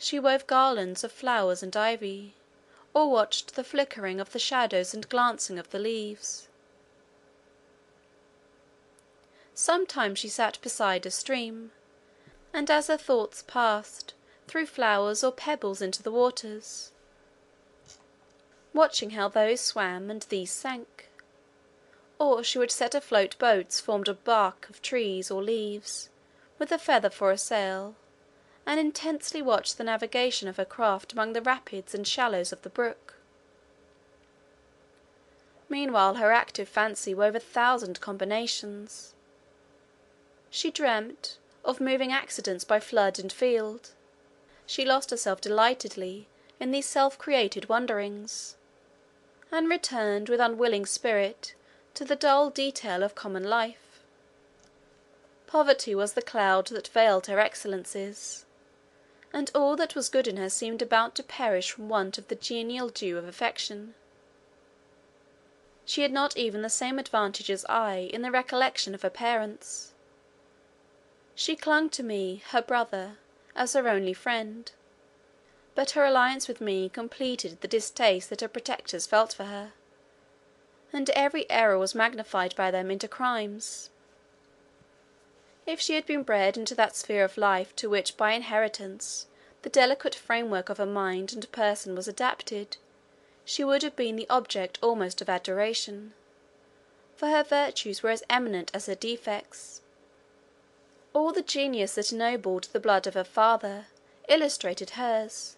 She wove garlands of flowers and ivy, or watched the flickering of the shadows and glancing of the leaves. Sometimes she sat beside a stream, and as her thoughts passed, threw flowers or pebbles into the waters, watching how those swam and these sank. Or she would set afloat boats formed of bark of trees or leaves, with a feather for a sail, and intensely watch the navigation of her craft among the rapids and shallows of the brook. Meanwhile her active fancy wove 1,000 combinations. She dreamt of moving accidents by flood and field. She lost herself delightedly in these self-created wanderings, and returned with unwilling spirit to the dull detail of common life. Poverty was the cloud that veiled her excellencies, and all that was good in her seemed about to perish from want of the genial dew of affection. She had not even the same advantage as I in the recollection of her parents. She clung to me, her brother, as her only friend, but her alliance with me completed the distaste that her protectors felt for her, and every error was magnified by them into crimes. If she had been bred into that sphere of life to which by inheritance the delicate framework of her mind and person was adapted, she would have been the object almost of adoration, for her virtues were as eminent as her defects. All the genius that ennobled the blood of her father illustrated hers.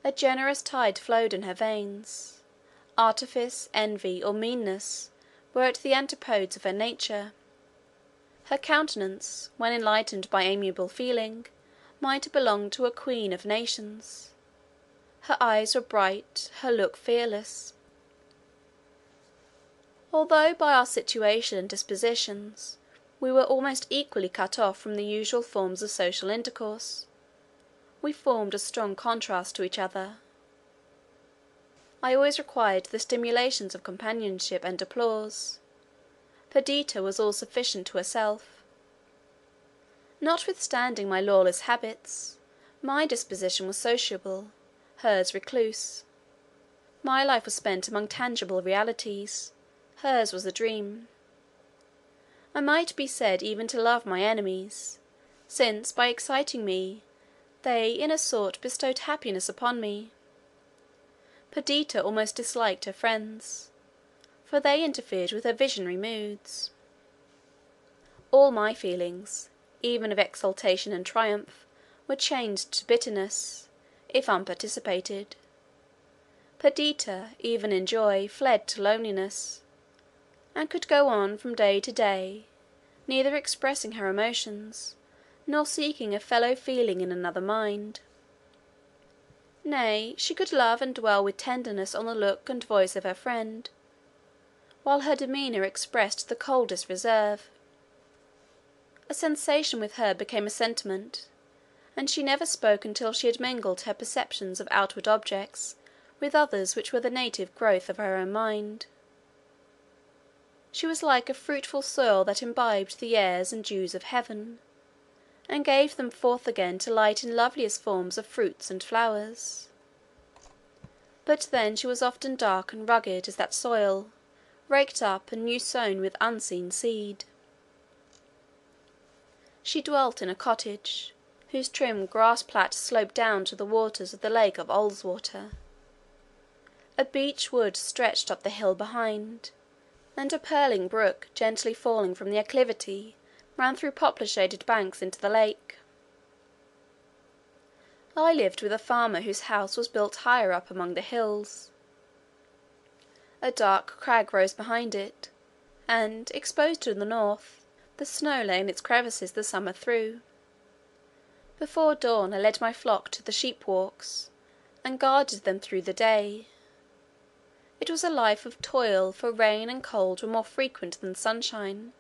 A generous tide flowed in her veins. Artifice, envy, or meanness were at the antipodes of her nature. Her countenance, when enlightened by amiable feeling, might have belonged to a queen of nations. Her eyes were bright, her look fearless. Although by our situation and dispositions we were almost equally cut off from the usual forms of social intercourse, we formed a strong contrast to each other. I always required the stimulations of companionship and applause. Perdita was all sufficient to herself. Notwithstanding my lawless habits, my disposition was sociable, hers recluse. My life was spent among tangible realities, hers was a dream. I might be said even to love my enemies, since by exciting me, they in a sort bestowed happiness upon me. Perdita almost disliked her friends, for they interfered with her visionary moods. All my feelings, even of exultation and triumph, were changed to bitterness, if unparticipated. Perdita, even in joy, fled to loneliness, and could go on from day to day, neither expressing her emotions, nor seeking a fellow feeling in another mind. Nay, she could love and dwell with tenderness on the look and voice of her friend, while her demeanour expressed the coldest reserve. A sensation with her became a sentiment, and she never spoke until she had mingled her perceptions of outward objects with others which were the native growth of her own mind. She was like a fruitful soil that imbibed the airs and dews of heaven, and gave them forth again to light in loveliest forms of fruits and flowers. But then she was often dark and rugged as that soil, raked up and new sown with unseen seed. She dwelt in a cottage, whose trim grass plat sloped down to the waters of the lake of Ullswater. A beech wood stretched up the hill behind, and a purling brook, gently falling from the acclivity, ran through poplar-shaded banks into the lake. I lived with a farmer whose house was built higher up among the hills. A dark crag rose behind it, and, exposed to the north, the snow lay in its crevices the summer through. Before dawn I led my flock to the sheep-walks, and guarded them through the day. It was a life of toil, for rain and cold were more frequent than sunshine,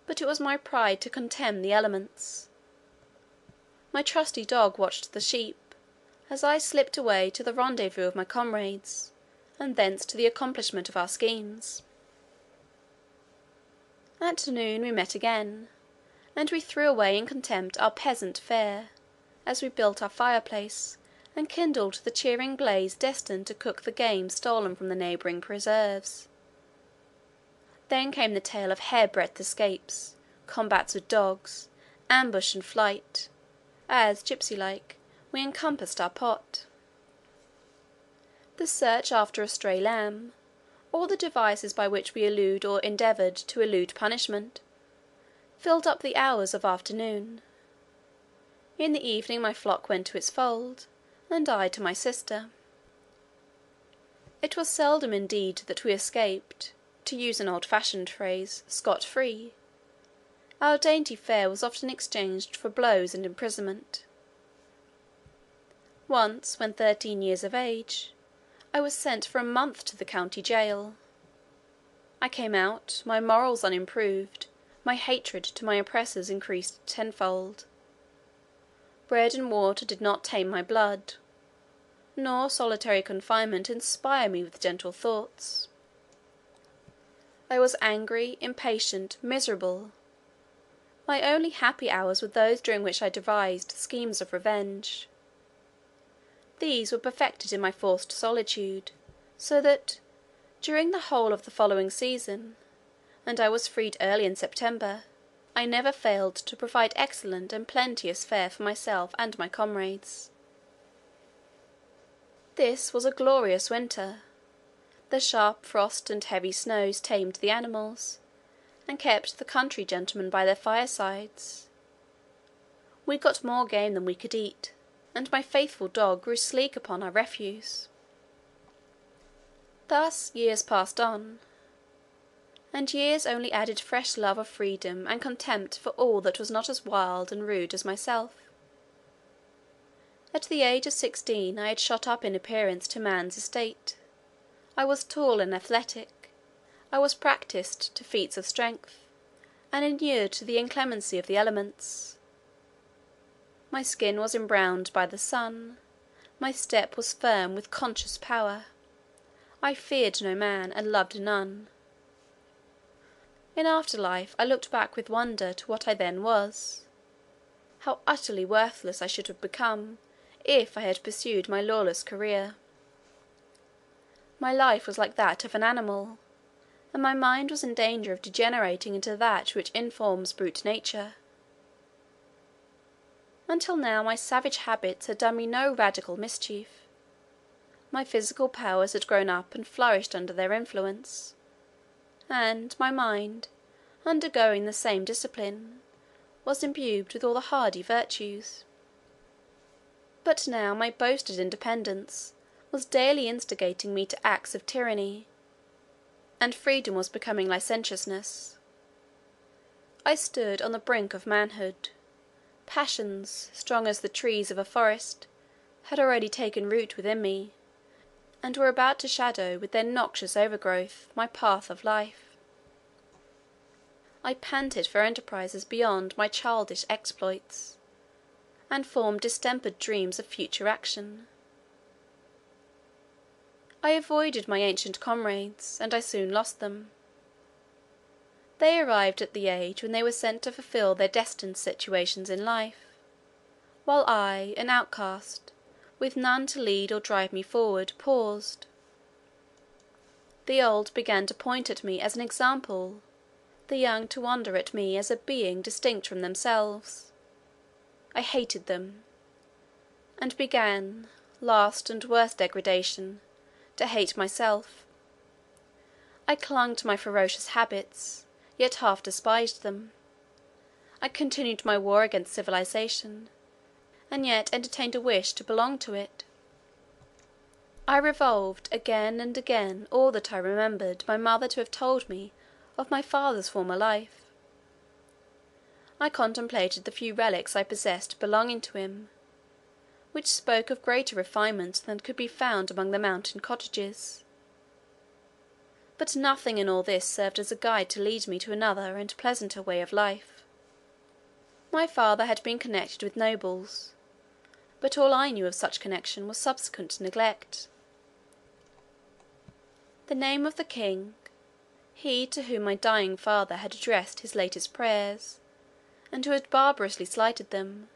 but it was my pride to contemn the elements. My trusty dog watched the sheep, as I slipped away to the rendezvous of my comrades, and thence to the accomplishment of our schemes. At noon we met again, and we threw away in contempt our peasant fare, as we built our fireplace and kindled the cheering blaze destined to cook the game stolen from the neighbouring preserves. Then came the tale of hairbreadth escapes, combats with dogs, ambush and flight, as, gipsy-like, we encompassed our pot. The search after a stray lamb, all the devices by which we elude or endeavoured to elude punishment, filled up the hours of afternoon. In the evening my flock went to its fold, and I to my sister. It was seldom indeed that we escaped, to use an old-fashioned phrase, scot-free. Our dainty fare was often exchanged for blows and imprisonment. Once, when 13 years of age, I was sent for a month to the county gaol. I came out, my morals unimproved, my hatred to my oppressors increased tenfold. Bread and water did not tame my blood, nor solitary confinement inspire me with gentle thoughts. I was angry, impatient, miserable. My only happy hours were those during which I devised schemes of revenge. These were perfected in my forced solitude, so that, during the whole of the following season, and I was freed early in September, I never failed to provide excellent and plenteous fare for myself and my comrades. This was a glorious winter. The sharp frost and heavy snows tamed the animals, and kept the country gentlemen by their firesides. We got more game than we could eat, and my faithful dog grew sleek upon our refuse. Thus years passed on, and years only added fresh love of freedom and contempt for all that was not as wild and rude as myself. At the age of 16 I had shot up in appearance to man's estate. I was tall and athletic. I was practised to feats of strength, and inured to the inclemency of the elements. My skin was embrowned by the sun. My step was firm with conscious power. I feared no man, and loved none. In after life I looked back with wonder to what I then was. How utterly worthless I should have become, if I had pursued my lawless career. My life was like that of an animal, and my mind was in danger of degenerating into that which informs brute nature. Until now my savage habits had done me no radical mischief. My physical powers had grown up and flourished under their influence, and my mind, undergoing the same discipline, was imbued with all the hardy virtues. But now my boasted independence was daily instigating me to acts of tyranny, and freedom was becoming licentiousness. I stood on the brink of manhood. Passions, strong as the trees of a forest, had already taken root within me, and were about to shadow, with their noxious overgrowth, my path of life. I panted for enterprises beyond my childish exploits, and formed distempered dreams of future action. I avoided my ancient comrades, and I soon lost them. They arrived at the age when they were sent to fulfil their destined situations in life, while I, an outcast, with none to lead or drive me forward, paused. The old began to point at me as an example, the young to wonder at me as a being distinct from themselves. I hated them, and began, last and worst degradation, to hate myself. I clung to my ferocious habits, yet half despised them. I continued my war against civilization, and yet entertained a wish to belong to it. I revolved again and again all that I remembered my mother to have told me of my father's former life. I contemplated the few relics I possessed belonging to him, which spoke of greater refinement than could be found among the mountain cottages. But nothing in all this served as a guide to lead me to another and pleasanter way of life. My father had been connected with nobles, but all I knew of such connection was subsequent neglect. The name of the king, he to whom my dying father had addressed his latest prayers, and who had barbarously slighted them,